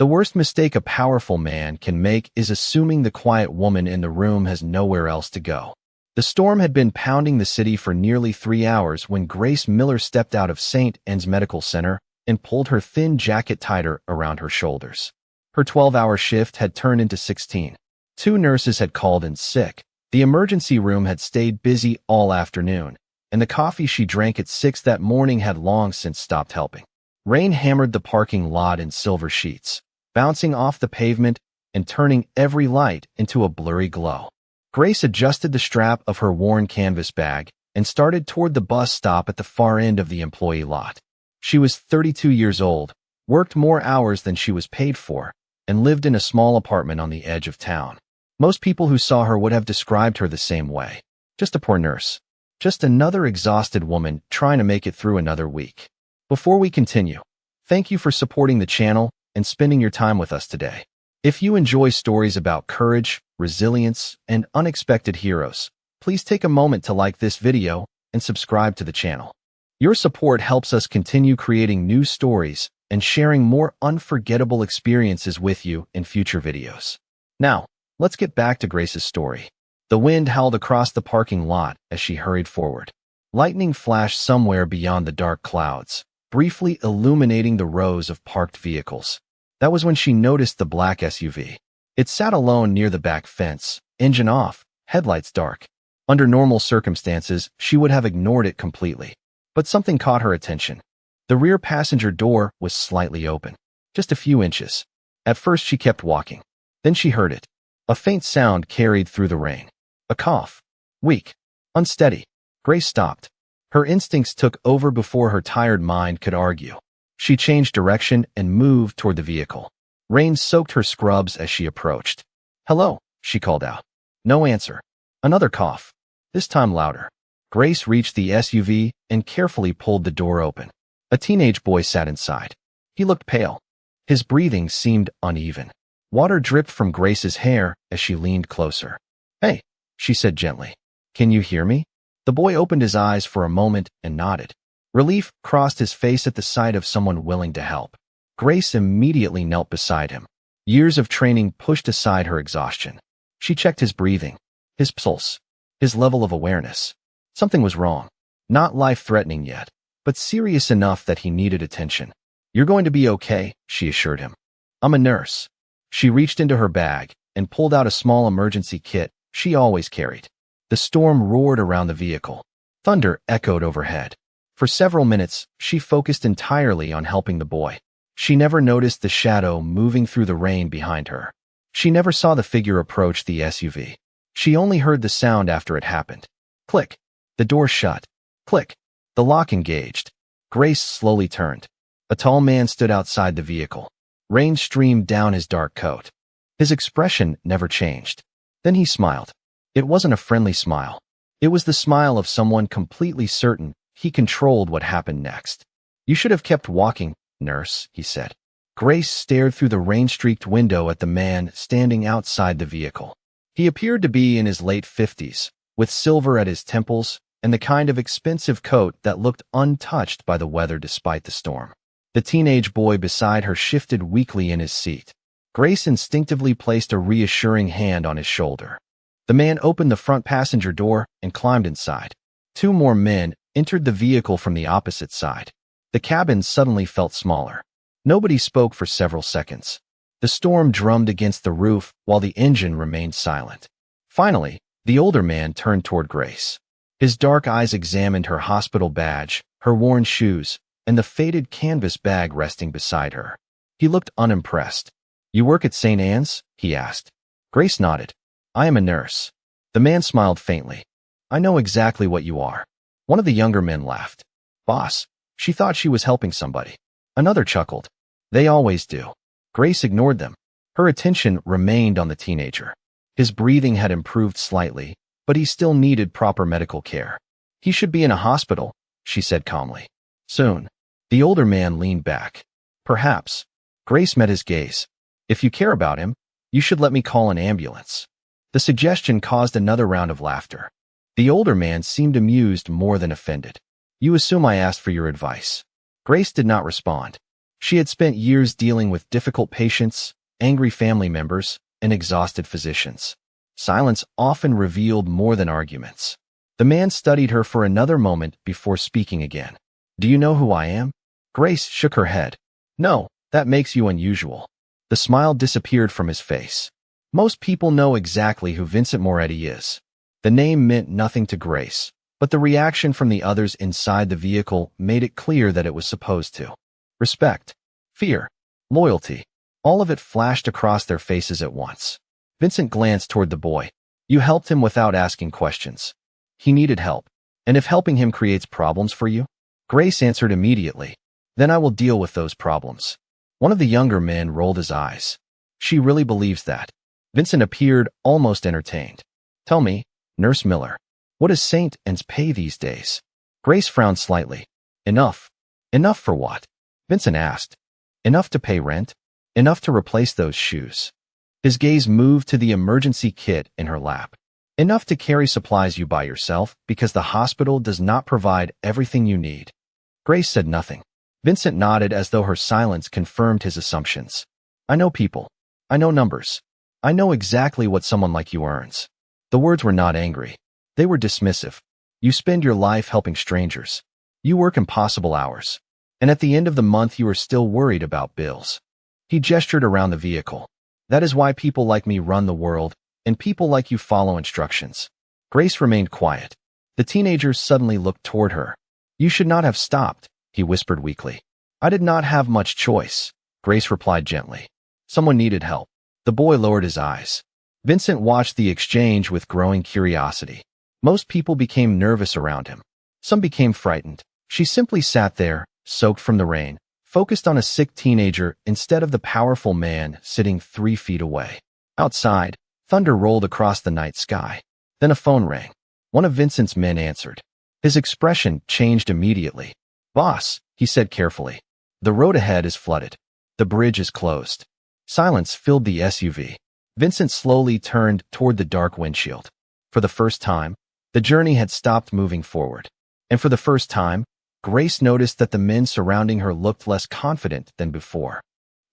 The worst mistake a powerful man can make is assuming the quiet woman in the room has nowhere else to go. The storm had been pounding the city for nearly 3 hours when Grace Miller stepped out of St. Anne's Medical Center and pulled her thin jacket tighter around her shoulders. Her 12-hour shift had turned into 16. 2 nurses had called in sick. The emergency room had stayed busy all afternoon, and the coffee she drank at 6 that morning had long since stopped helping. Rain hammered the parking lot in silver sheets, bouncing off the pavement and turning every light into a blurry glow. Grace adjusted the strap of her worn canvas bag and started toward the bus stop at the far end of the employee lot. She was 32 years old, worked more hours than she was paid for, and lived in a small apartment on the edge of town. Most people who saw her would have described her the same way. Just a poor nurse. Just another exhausted woman trying to make it through another week. Before we continue, thank you for supporting the channel and spending your time with us today. If you enjoy stories about courage, resilience, and unexpected heroes, please take a moment to like this video and subscribe to the channel. Your support helps us continue creating new stories and sharing more unforgettable experiences with you in future videos. Now, let's get back to Grace's story. The wind howled across the parking lot as she hurried forward. Lightning flashed somewhere beyond the dark clouds, briefly illuminating the rows of parked vehicles. That was when she noticed the black SUV. It sat alone near the back fence, engine off, headlights dark. Under normal circumstances, she would have ignored it completely. But something caught her attention. The rear passenger door was slightly open, just a few inches. At first she kept walking. Then she heard it. A faint sound carried through the rain. A cough. Weak. Unsteady. Grace stopped. Her instincts took over before her tired mind could argue. She changed direction and moved toward the vehicle. Rain soaked her scrubs as she approached. "Hello," she called out. No answer. Another cough. This time louder. Grace reached the SUV and carefully pulled the door open. A teenage boy sat inside. He looked pale. His breathing seemed uneven. Water dripped from Grace's hair as she leaned closer. "Hey," she said gently. "Can you hear me?" The boy opened his eyes for a moment and nodded. Relief crossed his face at the sight of someone willing to help. Grace immediately knelt beside him. Years of training pushed aside her exhaustion. She checked his breathing, his pulse, his level of awareness. Something was wrong. Not life-threatening yet, but serious enough that he needed attention. "You're going to be okay," she assured him. "I'm a nurse." She reached into her bag and pulled out a small emergency kit she always carried. The storm roared around the vehicle. Thunder echoed overhead. For several minutes, she focused entirely on helping the boy. She never noticed the shadow moving through the rain behind her. She never saw the figure approach the SUV. She only heard the sound after it happened. Click. The door shut. Click. The lock engaged. Grace slowly turned. A tall man stood outside the vehicle. Rain streamed down his dark coat. His expression never changed. Then he smiled. It wasn't a friendly smile. It was the smile of someone completely certain he controlled what happened next. "You should have kept walking, nurse," he said. Grace stared through the rain-streaked window at the man standing outside the vehicle. He appeared to be in his late 50s, with silver at his temples and the kind of expensive coat that looked untouched by the weather despite the storm. The teenage boy beside her shifted weakly in his seat. Grace instinctively placed a reassuring hand on his shoulder. The man opened the front passenger door and climbed inside. 2 more men entered the vehicle from the opposite side. The cabin suddenly felt smaller. Nobody spoke for several seconds. The storm drummed against the roof while the engine remained silent. Finally, the older man turned toward Grace. His dark eyes examined her hospital badge, her worn shoes, and the faded canvas bag resting beside her. He looked unimpressed. "You work at St. Anne's?" he asked. Grace nodded. "I am a nurse." The man smiled faintly. "I know exactly what you are." One of the younger men laughed. "Boss." She thought she was helping somebody. Another chuckled. "They always do." Grace ignored them. Her attention remained on the teenager. His breathing had improved slightly, but he still needed proper medical care. "He should be in a hospital," she said calmly. "Soon." The older man leaned back. "Perhaps." Grace met his gaze. "If you care about him, you should let me call an ambulance." The suggestion caused another round of laughter. The older man seemed amused more than offended. "You assume I asked for your advice." Grace did not respond. She had spent years dealing with difficult patients, angry family members, and exhausted physicians. Silence often revealed more than arguments. The man studied her for another moment before speaking again. Do you know who I am? Grace shook her head. No, that makes you unusual. The smile disappeared from his face. Most people know exactly who Vincent Moretti is. The name meant nothing to Grace, but the reaction from the others inside the vehicle made it clear that it was supposed to. Respect, fear, loyalty, all of it flashed across their faces at once. Vincent glanced toward the boy. You helped him without asking questions. He needed help. And if helping him creates problems for you? Grace answered immediately. Then I will deal with those problems. One of the younger men rolled his eyes. She really believes that. Vincent appeared almost entertained. Tell me, Nurse Miller, what does St. Anne's pay these days? Grace frowned slightly. Enough. Enough for what? Vincent asked. Enough to pay rent? Enough to replace those shoes. His gaze moved to the emergency kit in her lap. Enough to carry supplies you buy yourself because the hospital does not provide everything you need. Grace said nothing. Vincent nodded as though her silence confirmed his assumptions. I know people. I know numbers. I know exactly what someone like you earns. The words were not angry. They were dismissive. You spend your life helping strangers. You work impossible hours. And at the end of the month you are still worried about bills. He gestured around the vehicle. That is why people like me run the world, and people like you follow instructions. Grace remained quiet. The teenager suddenly looked toward her. You should not have stopped, he whispered weakly. I did not have much choice, Grace replied gently. Someone needed help. The boy lowered his eyes. Vincent watched the exchange with growing curiosity. Most people became nervous around him. Some became frightened. She simply sat there, soaked from the rain, focused on a sick teenager instead of the powerful man sitting 3 feet away. Outside, thunder rolled across the night sky. Then a phone rang. One of Vincent's men answered. His expression changed immediately. Boss, he said carefully. The road ahead is flooded. The bridge is closed. Silence filled the SUV. Vincent slowly turned toward the dark windshield. For the first time, the journey had stopped moving forward. And for the first time, Grace noticed that the men surrounding her looked less confident than before.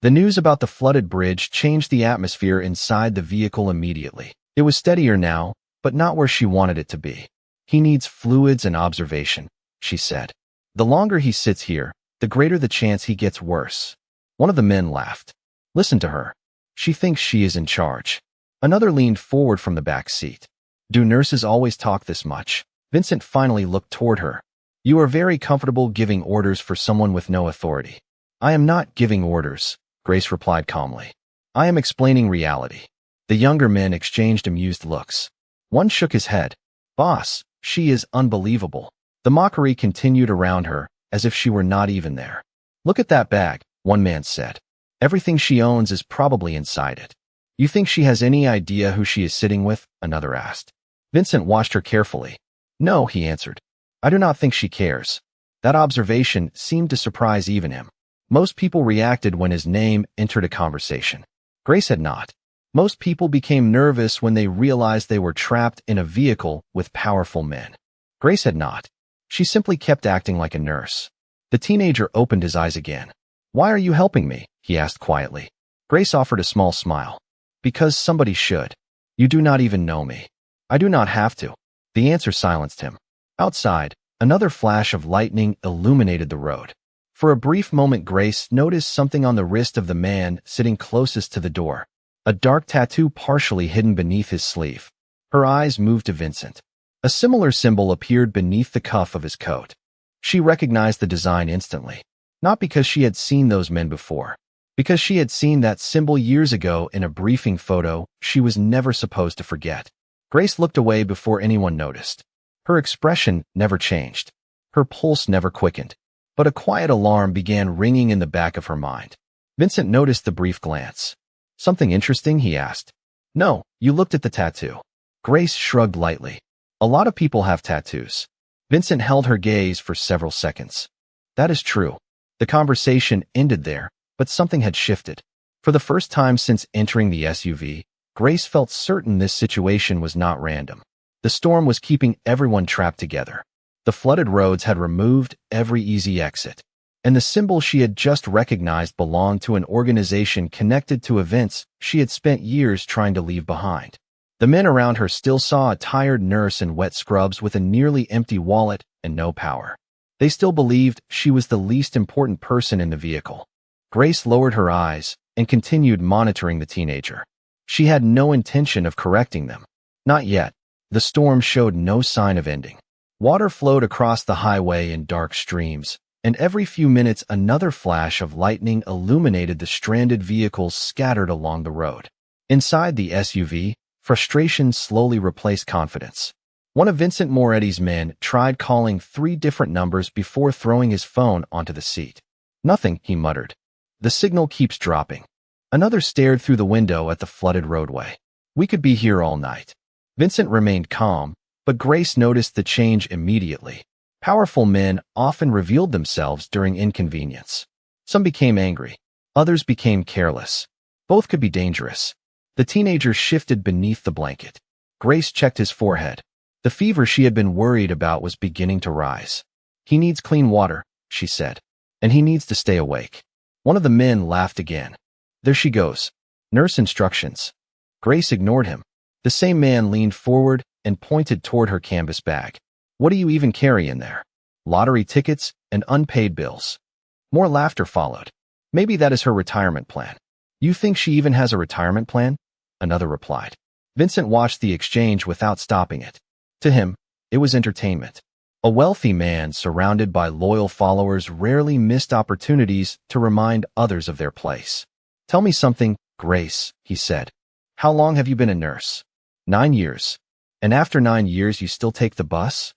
The news about the flooded bridge changed the atmosphere inside the vehicle immediately. It was steadier now, but not where she wanted it to be. He needs fluids and observation, she said. The longer he sits here, the greater the chance he gets worse. One of the men laughed. Listen to her. She thinks she is in charge. Another leaned forward from the back seat. Do nurses always talk this much? Vincent finally looked toward her. You are very comfortable giving orders for someone with no authority. I am not giving orders, Grace replied calmly. I am explaining reality. The younger men exchanged amused looks. One shook his head. Boss, she is unbelievable. The mockery continued around her, as if she were not even there. Look at that bag, one man said. Everything she owns is probably inside it. You think she has any idea who she is sitting with? Another asked. Vincent watched her carefully. No, he answered. I do not think she cares. That observation seemed to surprise even him. Most people reacted when his name entered a conversation. Grace had not. Most people became nervous when they realized they were trapped in a vehicle with powerful men. Grace had not. She simply kept acting like a nurse. The teenager opened his eyes again. Why are you helping me? He asked quietly. Grace offered a small smile. Because somebody should. You do not even know me. I do not have to. The answer silenced him. Outside, another flash of lightning illuminated the road. For a brief moment, Grace noticed something on the wrist of the man sitting closest to the door. A dark tattoo partially hidden beneath his sleeve. Her eyes moved to Vincent. A similar symbol appeared beneath the cuff of his coat. She recognized the design instantly. Not because she had seen those men before. Because she had seen that symbol years ago in a briefing photo she was never supposed to forget. Grace looked away before anyone noticed. Her expression never changed. Her pulse never quickened. But a quiet alarm began ringing in the back of her mind. Vincent noticed the brief glance. Something interesting? He asked. No, you looked at the tattoo. Grace shrugged lightly. A lot of people have tattoos. Vincent held her gaze for several seconds. That is true. The conversation ended there, but something had shifted. For the first time since entering the SUV, Grace felt certain this situation was not random. The storm was keeping everyone trapped together. The flooded roads had removed every easy exit. and the symbol she had just recognized belonged to an organization connected to events she had spent years trying to leave behind. The men around her still saw a tired nurse in wet scrubs with a nearly empty wallet and no power. They still believed she was the least important person in the vehicle. Grace lowered her eyes and continued monitoring the teenager. She had no intention of correcting them. Not yet. The storm showed no sign of ending. Water flowed across the highway in dark streams, and every few minutes another flash of lightning illuminated the stranded vehicles scattered along the road. Inside the SUV, frustration slowly replaced confidence. One of Vincent Moretti's men tried calling 3 different numbers before throwing his phone onto the seat. "Nothing," he muttered. "The signal keeps dropping." Another stared through the window at the flooded roadway. "We could be here all night." Vincent remained calm, but Grace noticed the change immediately. Powerful men often revealed themselves during inconvenience. Some became angry. Others became careless. Both could be dangerous. The teenager shifted beneath the blanket. Grace checked his forehead. The fever she had been worried about was beginning to rise. "He needs clean water," she said. "And he needs to stay awake." One of the men laughed again. "There she goes. Nurse instructions." Grace ignored him. The same man leaned forward and pointed toward her canvas bag. "What do you even carry in there?" "Lottery tickets and unpaid bills." More laughter followed. "Maybe that is her retirement plan." "You think she even has a retirement plan?" Another replied. Vincent watched the exchange without stopping it. To him, it was entertainment. A wealthy man surrounded by loyal followers rarely missed opportunities to remind others of their place. "Tell me something, Grace," he said. "How long have you been a nurse?" 9 years. "And after 9 years you still take the bus?"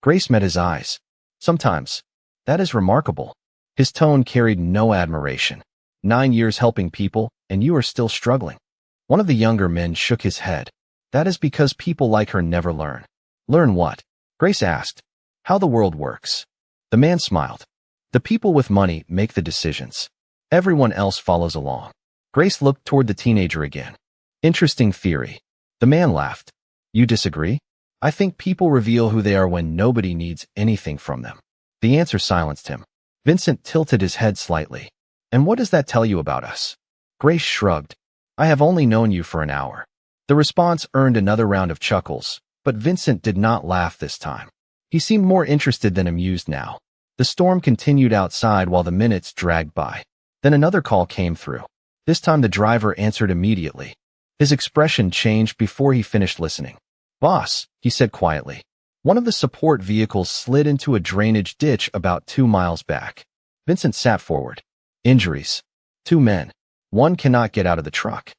Grace met his eyes. "Sometimes." "That is remarkable." His tone carried no admiration. 9 years helping people, and you are still struggling." One of the younger men shook his head. "That is because people like her never learn." "Learn what?" Grace asked. "How the world works." The man smiled. "The people with money make the decisions. Everyone else follows along." Grace looked toward the teenager again. "Interesting theory." The man laughed. "You disagree?" "I think people reveal who they are when nobody needs anything from them." The answer silenced him. Vincent tilted his head slightly. "And what does that tell you about us?" Grace shrugged. "I have only known you for an hour." The response earned another round of chuckles, but Vincent did not laugh this time. He seemed more interested than amused now. The storm continued outside while the minutes dragged by. Then another call came through. This time the driver answered immediately. His expression changed before he finished listening. "Boss," he said quietly. One of the support vehicles slid into a drainage ditch about 2 miles back. Vincent sat forward. "Injuries. 2 men. One cannot get out of the truck."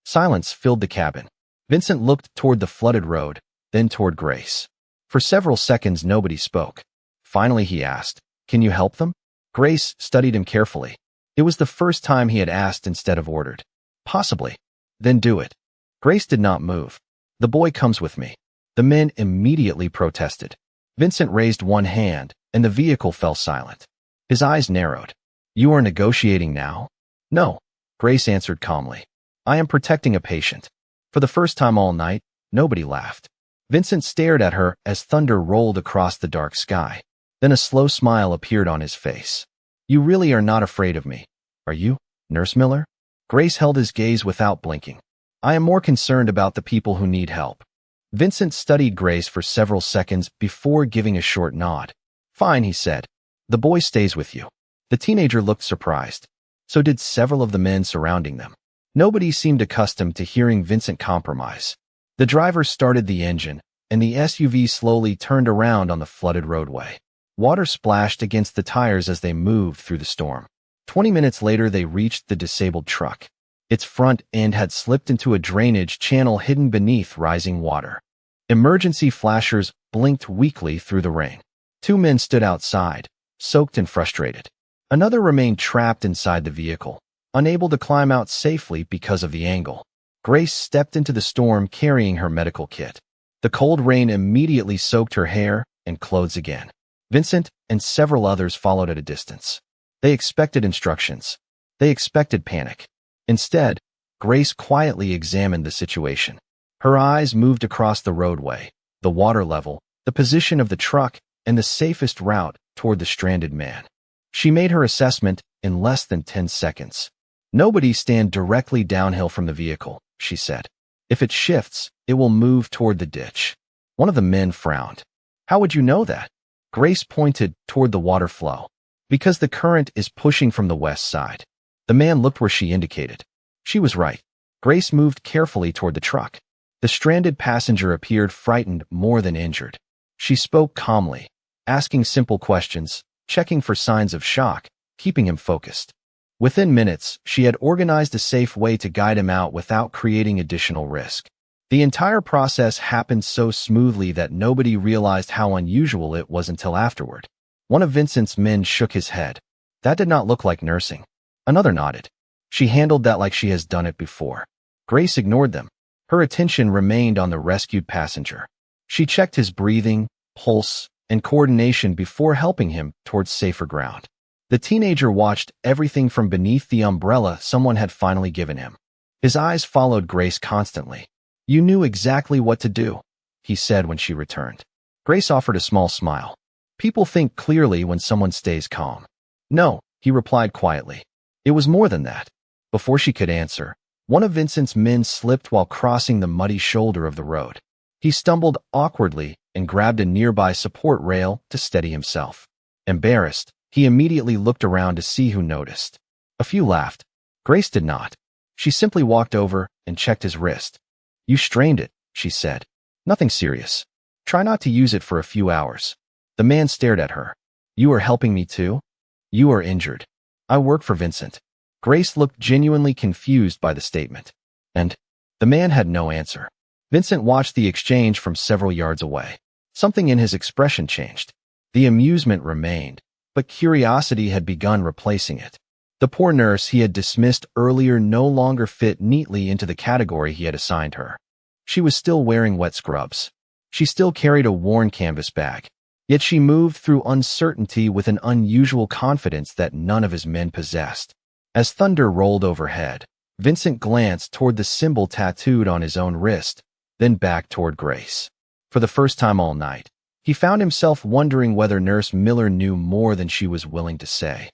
Silence filled the cabin. Vincent looked toward the flooded road, then toward Grace. For several seconds nobody spoke. Finally he asked, "Can you help them?" Grace studied him carefully. It was the first time he had asked instead of ordered. "Possibly." "Then do it." Grace did not move. "The boy comes with me." The men immediately protested. Vincent raised one hand, and the vehicle fell silent. His eyes narrowed. "You are negotiating now?" "No," Grace answered calmly. "I am protecting a patient." For the first time all night, nobody laughed. Vincent stared at her as thunder rolled across the dark sky. Then a slow smile appeared on his face. "You really are not afraid of me, are you, Nurse Miller?" Grace held his gaze without blinking. "I am more concerned about the people who need help." Vincent studied Grace for several seconds before giving a short nod. "Fine," he said. "The boy stays with you." The teenager looked surprised. So did several of the men surrounding them. Nobody seemed accustomed to hearing Vincent compromise. The driver started the engine, and the SUV slowly turned around on the flooded roadway. Water splashed against the tires as they moved through the storm. 20 minutes later, they reached the disabled truck. Its front end had slipped into a drainage channel hidden beneath rising water. Emergency flashers blinked weakly through the rain. 2 men stood outside, soaked and frustrated. Another remained trapped inside the vehicle, unable to climb out safely because of the angle. Grace stepped into the storm carrying her medical kit. The cold rain immediately soaked her hair and clothes again. Vincent and several others followed at a distance. They expected instructions. They expected panic. Instead, Grace quietly examined the situation. Her eyes moved across the roadway, the water level, the position of the truck, and the safest route toward the stranded man. She made her assessment in less than 10 seconds. Nobody stand directly downhill from the vehicle, she said. If it shifts, it will move toward the ditch. One of the men frowned. How would you know that? Grace pointed toward the water flow. Because the current is pushing from the west side. The man looked where she indicated. She was right. Grace moved carefully toward the truck. The stranded passenger appeared frightened more than injured. She spoke calmly, asking simple questions, checking for signs of shock, keeping him focused. Within minutes, she had organized a safe way to guide him out without creating additional risk. The entire process happened so smoothly that nobody realized how unusual it was until afterward. One of Vincent's men shook his head. That did not look like nursing. Another nodded. She handled that like she has done it before. Grace ignored them. Her attention remained on the rescued passenger. She checked his breathing, pulse, and coordination before helping him towards safer ground. The teenager watched everything from beneath the umbrella someone had finally given him. His eyes followed Grace constantly. You knew exactly what to do, he said when she returned. Grace offered a small smile. People think clearly when someone stays calm. No, he replied quietly. It was more than that. Before she could answer, one of Vincent's men slipped while crossing the muddy shoulder of the road. He stumbled awkwardly and grabbed a nearby support rail to steady himself. Embarrassed, he immediately looked around to see who noticed. A few laughed. Grace did not. She simply walked over and checked his wrist. You strained it, she said. Nothing serious. Try not to use it for a few hours. The man stared at her. You are helping me too? You are injured. I work for Vincent. Grace looked genuinely confused by the statement. And the man had no answer. Vincent watched the exchange from several yards away. Something in his expression changed. The amusement remained, but curiosity had begun replacing it. The poor nurse he had dismissed earlier no longer fit neatly into the category he had assigned her. She was still wearing wet scrubs. She still carried a worn canvas bag. Yet she moved through uncertainty with an unusual confidence that none of his men possessed. As thunder rolled overhead, Vincent glanced toward the symbol tattooed on his own wrist, then back toward Grace. For the first time all night, he found himself wondering whether Nurse Miller knew more than she was willing to say.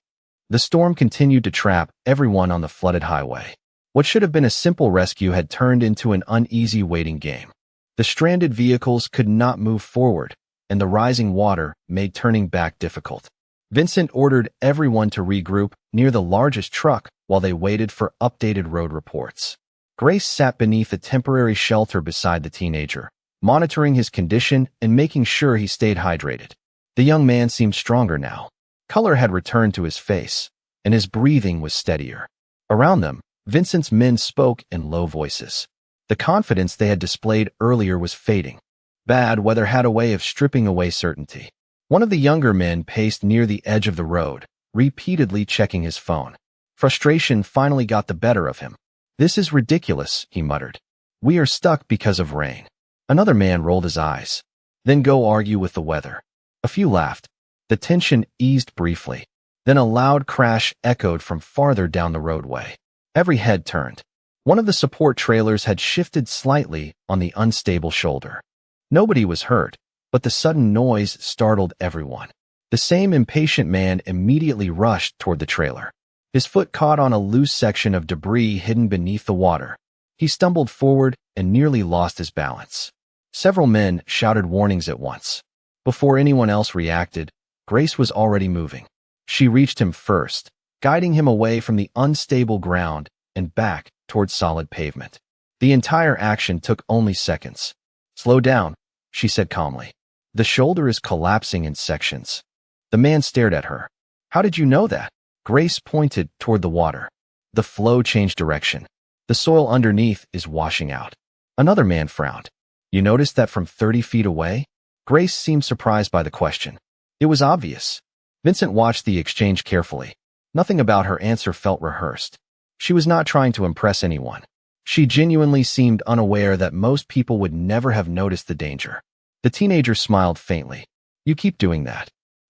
The storm continued to trap everyone on the flooded highway. What should have been a simple rescue had turned into an uneasy waiting game. The stranded vehicles could not move forward, and the rising water made turning back difficult. Vincent ordered everyone to regroup near the largest truck while they waited for updated road reports. Grace sat beneath a temporary shelter beside the teenager, monitoring his condition and making sure he stayed hydrated. The young man seemed stronger now. Color had returned to his face, and his breathing was steadier. Around them, Vincent's men spoke in low voices. The confidence they had displayed earlier was fading. Bad weather had a way of stripping away certainty. One of the younger men paced near the edge of the road, repeatedly checking his phone. Frustration finally got the better of him. This is ridiculous, he muttered. We are stuck because of rain. Another man rolled his eyes. Then go argue with the weather. A few laughed. The tension eased briefly. Then a loud crash echoed from farther down the roadway. Every head turned. One of the support trailers had shifted slightly on the unstable shoulder. Nobody was hurt, but the sudden noise startled everyone. The same impatient man immediately rushed toward the trailer. His foot caught on a loose section of debris hidden beneath the water. He stumbled forward and nearly lost his balance. Several men shouted warnings at once. Before anyone else reacted, Grace was already moving. She reached him first, guiding him away from the unstable ground and back toward solid pavement. The entire action took only seconds. Slow down, she said calmly. The shoulder is collapsing in sections. The man stared at her. How did you know that? Grace pointed toward the water. The flow changed direction. The soil underneath is washing out. Another man frowned. You noticed that from 30 feet away? Grace seemed surprised by the question. It was obvious. Vincent watched the exchange carefully. Nothing about her answer felt rehearsed. She was not trying to impress anyone. She genuinely seemed unaware that most people would never have noticed the danger. The teenager smiled faintly. You keep doing that.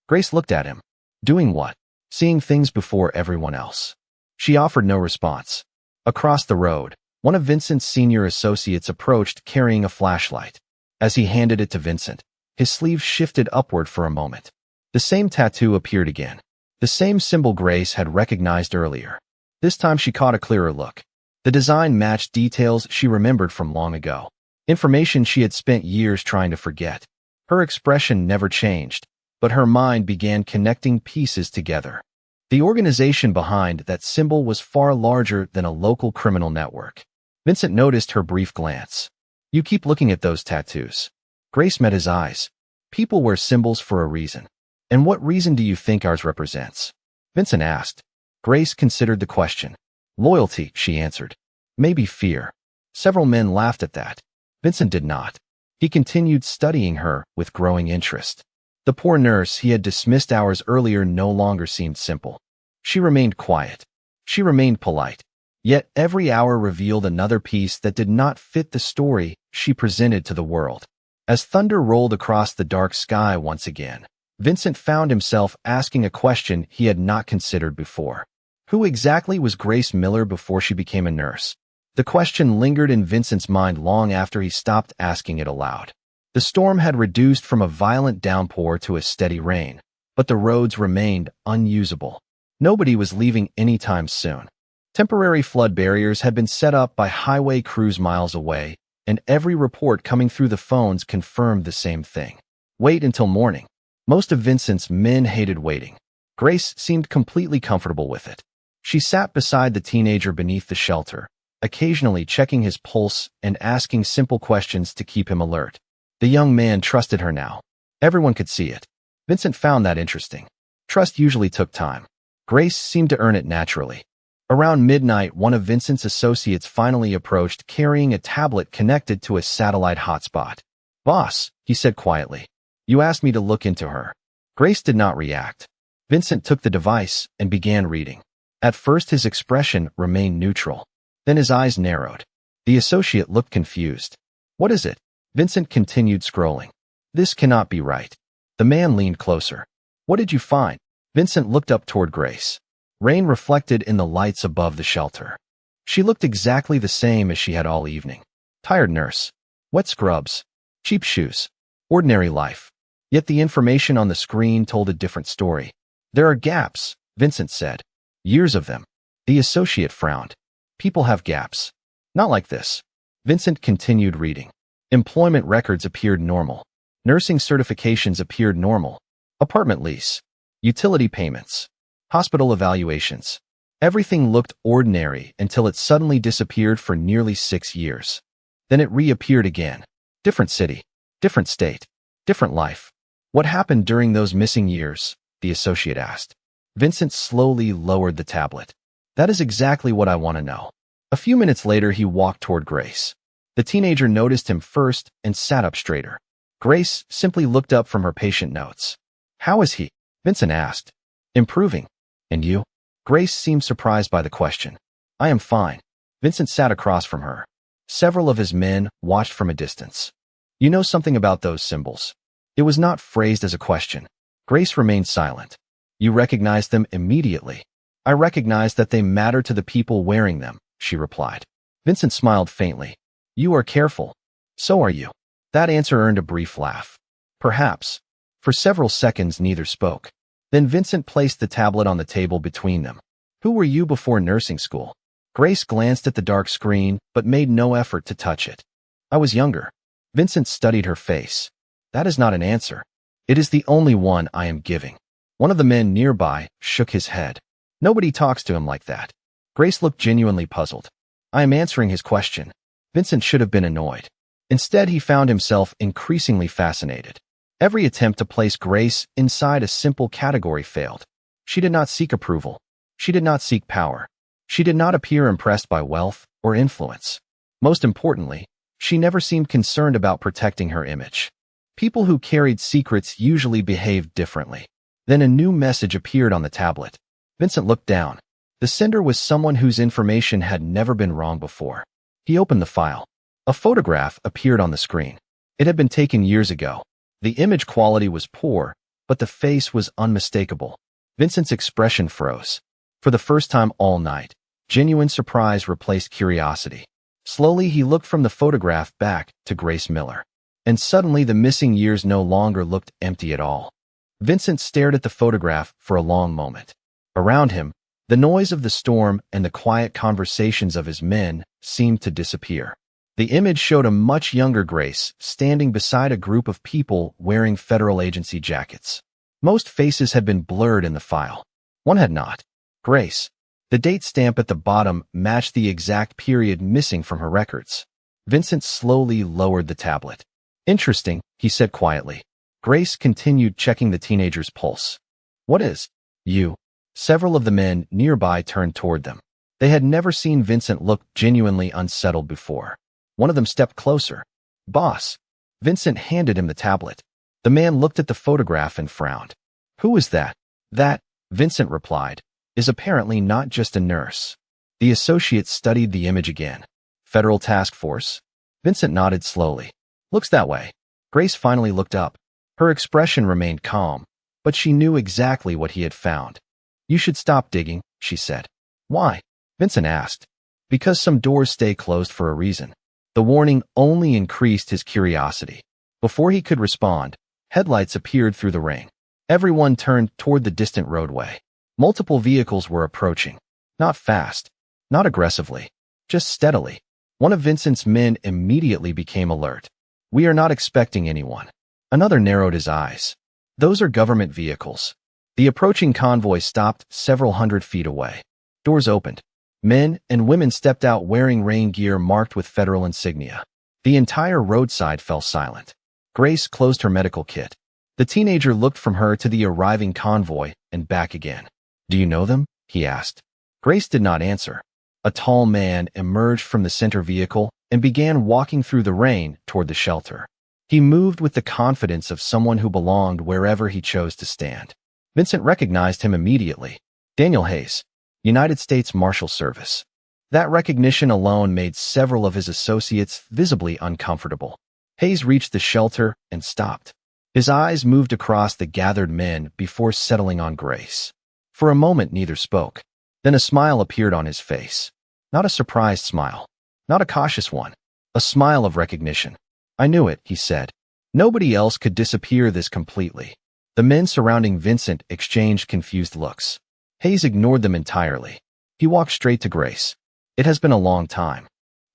Grace looked at him. Doing what? Seeing things before everyone else. She offered no response. Across the road, one of Vincent's senior associates approached carrying a flashlight. As he handed it to Vincent, his sleeve shifted upward for a moment. The same tattoo appeared again. The same symbol Grace had recognized earlier. This time she caught a clearer look. The design matched details she remembered from long ago. Information she had spent years trying to forget. Her expression never changed, but her mind began connecting pieces together. The organization behind that symbol was far larger than a local criminal network. Vincent noticed her brief glance. "You keep looking at those tattoos." Grace met his eyes. "People wear symbols for a reason. And what reason do you think ours represents?" Vincent asked. Grace considered the question. "Loyalty," she answered. "Maybe fear." Several men laughed at that. Vincent did not. He continued studying her with growing interest. The poor nurse he had dismissed hours earlier no longer seemed simple. She remained quiet. She remained polite. Yet every hour revealed another piece that did not fit the story she presented to the world. As thunder rolled across the dark sky once again, Vincent found himself asking a question he had not considered before. Who exactly was Grace Miller before she became a nurse? The question lingered in Vincent's mind long after he stopped asking it aloud. The storm had reduced from a violent downpour to a steady rain, but the roads remained unusable. Nobody was leaving anytime soon. Temporary flood barriers had been set up by highway crews miles away, and every report coming through the phones confirmed the same thing. Wait until morning. Most of Vincent's men hated waiting. Grace seemed completely comfortable with it. She sat beside the teenager beneath the shelter, occasionally checking his pulse and asking simple questions to keep him alert. The young man trusted her now. Everyone could see it. Vincent found that interesting. Trust usually took time. Grace seemed to earn it naturally. Around midnight, one of Vincent's associates finally approached, carrying a tablet connected to a satellite hotspot. "Boss," he said quietly, "you asked me to look into her." Grace did not react. Vincent took the device and began reading. At first his expression remained neutral. Then his eyes narrowed. The associate looked confused. "What is it?" Vincent continued scrolling. "This cannot be right." The man leaned closer. "What did you find?" Vincent looked up toward Grace. Rain reflected in the lights above the shelter. She looked exactly the same as she had all evening. Tired nurse. Wet scrubs. Cheap shoes. Ordinary life. Yet the information on the screen told a different story. "There are gaps," Vincent said. "Years of them." The associate frowned. "People have gaps. Not like this." Vincent continued reading. Employment records appeared normal. Nursing certifications appeared normal. Apartment lease. Utility payments. Hospital evaluations. Everything looked ordinary until it suddenly disappeared for nearly 6 years. Then it reappeared again. Different city. Different state. Different life. "What happened during those missing years?" the associate asked. Vincent slowly lowered the tablet. "That is exactly what I want to know." A few minutes later, he walked toward Grace. The teenager noticed him first and sat up straighter. Grace simply looked up from her patient notes. "How is he?" Vincent asked. "Improving. And you?" Grace seemed surprised by the question. "I am fine." Vincent sat across from her. Several of his men watched from a distance. "You know something about those symbols?" It was not phrased as a question. Grace remained silent. "You recognized them immediately." "I recognized that they matter to the people wearing them," she replied. Vincent smiled faintly. "You are careful." "So are you." That answer earned a brief laugh. "Perhaps." For several seconds neither spoke. Then Vincent placed the tablet on the table between them. "Who were you before nursing school?" Grace glanced at the dark screen, but made no effort to touch it. "I was younger." Vincent studied her face. "That is not an answer. It is the only one I am giving." One of the men nearby shook his head. "Nobody talks to him like that." Grace looked genuinely puzzled. "I am answering his question." Vincent should have been annoyed. Instead, he found himself increasingly fascinated. Every attempt to place Grace inside a simple category failed. She did not seek approval. She did not seek power. She did not appear impressed by wealth or influence. Most importantly, she never seemed concerned about protecting her image. People who carried secrets usually behaved differently. Then a new message appeared on the tablet. Vincent looked down. The sender was someone whose information had never been wrong before. He opened the file. A photograph appeared on the screen. It had been taken years ago. The image quality was poor, but the face was unmistakable. Vincent's expression froze. For the first time all night, genuine surprise replaced curiosity. Slowly, he looked from the photograph back to Grace Miller. And suddenly the missing years no longer looked empty at all. Vincent stared at the photograph for a long moment. Around him, the noise of the storm and the quiet conversations of his men seemed to disappear. The image showed a much younger Grace standing beside a group of people wearing federal agency jackets. Most faces had been blurred in the file. One had not. Grace. The date stamp at the bottom matched the exact period missing from her records. Vincent slowly lowered the tablet. Interesting, he said quietly. Grace continued checking the teenager's pulse. What is? You. Several of the men nearby turned toward them. They had never seen Vincent look genuinely unsettled before. One of them stepped closer. Boss. Vincent handed him the tablet. The man looked at the photograph and frowned. Who is that? That, Vincent replied, is apparently not just a nurse. The associate studied the image again. Federal task force? Vincent nodded slowly. Looks that way. Grace finally looked up. Her expression remained calm, but she knew exactly what he had found. You should stop digging, she said. Why? Vincent asked. Because some doors stay closed for a reason. The warning only increased his curiosity. Before he could respond, headlights appeared through the rain. Everyone turned toward the distant roadway. Multiple vehicles were approaching. Not fast, not aggressively, just steadily. One of Vincent's men immediately became alert. We are not expecting anyone. Another narrowed his eyes. Those are government vehicles. The approaching convoy stopped several hundred feet away. Doors opened. Men and women stepped out wearing rain gear marked with federal insignia. The entire roadside fell silent. Grace closed her medical kit. The teenager looked from her to the arriving convoy and back again. Do you know them? He asked. Grace did not answer. A tall man emerged from the center vehicle and began walking through the rain toward the shelter. He moved with the confidence of someone who belonged wherever he chose to stand. Vincent recognized him immediately. Daniel Hayes, United States Marshal Service. That recognition alone made several of his associates visibly uncomfortable. Hayes reached the shelter and stopped. His eyes moved across the gathered men before settling on Grace. For a moment, neither spoke. Then a smile appeared on his face. Not a surprised smile. Not a cautious one. A smile of recognition. I knew it, he said. Nobody else could disappear this completely. The men surrounding Vincent exchanged confused looks. Hayes ignored them entirely. He walked straight to Grace. It has been a long time.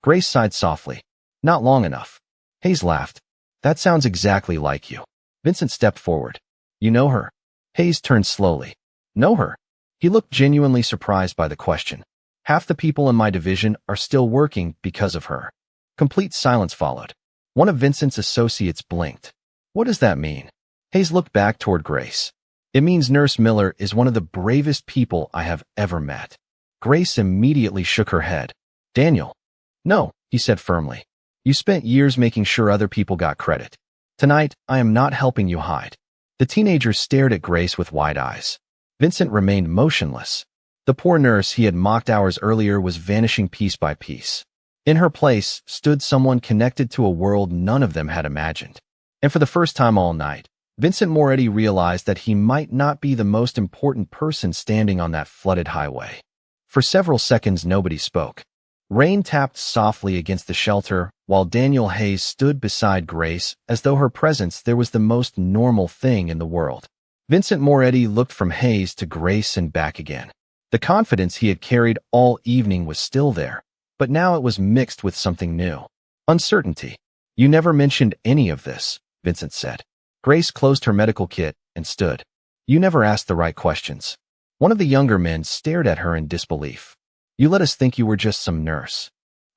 Grace sighed softly. Not long enough. Hayes laughed. That sounds exactly like you. Vincent stepped forward. You know her? Hayes turned slowly. Know her? He looked genuinely surprised by the question. Half the people in my division are still working because of her. Complete silence followed. One of Vincent's associates blinked. What does that mean? Hayes looked back toward Grace. It means Nurse Miller is one of the bravest people I have ever met. Grace immediately shook her head. Daniel. No, he said firmly. You spent years making sure other people got credit. Tonight, I am not helping you hide. The teenager stared at Grace with wide eyes. Vincent remained motionless. The poor nurse he had mocked hours earlier was vanishing piece by piece. In her place stood someone connected to a world none of them had imagined. And for the first time all night, Vincent Moretti realized that he might not be the most important person standing on that flooded highway. For several seconds, nobody spoke. Rain tapped softly against the shelter, while Daniel Hayes stood beside Grace as though her presence there was the most normal thing in the world. Vincent Moretti looked from Hayes to Grace and back again. The confidence he had carried all evening was still there, but now it was mixed with something new. Uncertainty. You never mentioned any of this, Vincent said. Grace closed her medical kit and stood. You never asked the right questions. One of the younger men stared at her in disbelief. You let us think you were just some nurse.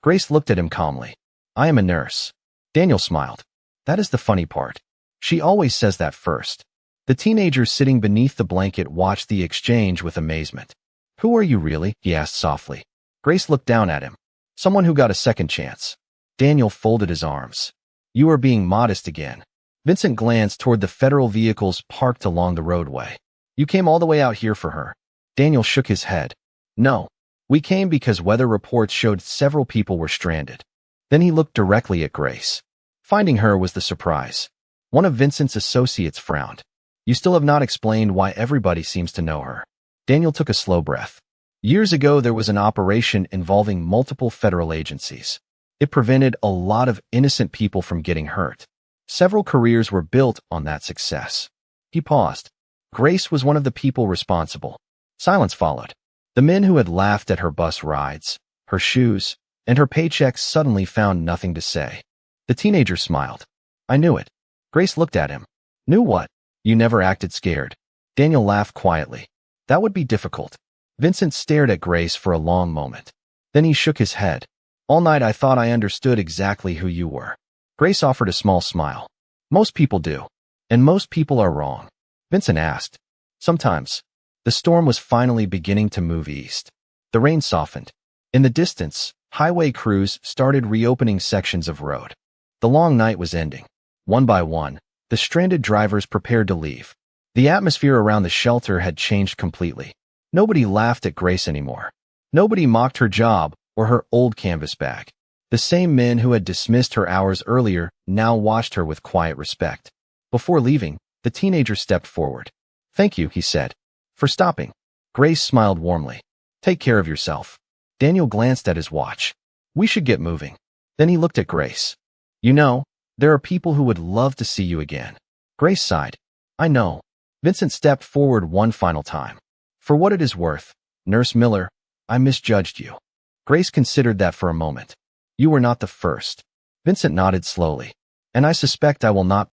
Grace looked at him calmly. I am a nurse. Daniel smiled. That is the funny part. She always says that first. The teenager sitting beneath the blanket watched the exchange with amazement. Who are you really? He asked softly. Grace looked down at him. Someone who got a second chance. Daniel folded his arms. You are being modest again. Vincent glanced toward the federal vehicles parked along the roadway. You came all the way out here for her. Daniel shook his head. No. We came because weather reports showed several people were stranded. Then he looked directly at Grace. Finding her was the surprise. One of Vincent's associates frowned. You still have not explained why everybody seems to know her. Daniel took a slow breath. Years ago, there was an operation involving multiple federal agencies. It prevented a lot of innocent people from getting hurt. Several careers were built on that success. He paused. Grace was one of the people responsible. Silence followed. The men who had laughed at her bus rides, her shoes, and her paychecks suddenly found nothing to say. The teenager smiled. I knew it. Grace looked at him. Knew what? You never acted scared. Daniel laughed quietly. That would be difficult. Vincent stared at Grace for a long moment. Then he shook his head. All night I thought I understood exactly who you were. Grace offered a small smile. Most people do. And most people are wrong. Vincent asked. Sometimes. The storm was finally beginning to move east. The rain softened. In the distance, highway crews started reopening sections of road. The long night was ending. One by one, the stranded drivers prepared to leave. The atmosphere around the shelter had changed completely. Nobody laughed at Grace anymore. Nobody mocked her job or her old canvas bag. The same men who had dismissed her hours earlier now watched her with quiet respect. Before leaving, the teenager stepped forward. Thank you, he said, for stopping. Grace smiled warmly. Take care of yourself. Daniel glanced at his watch. We should get moving. Then he looked at Grace. You know, there are people who would love to see you again. Grace sighed. I know. Vincent stepped forward one final time. For what it is worth, Nurse Miller, I misjudged you. Grace considered that for a moment. You were not the first. Vincent nodded slowly. And I suspect I will not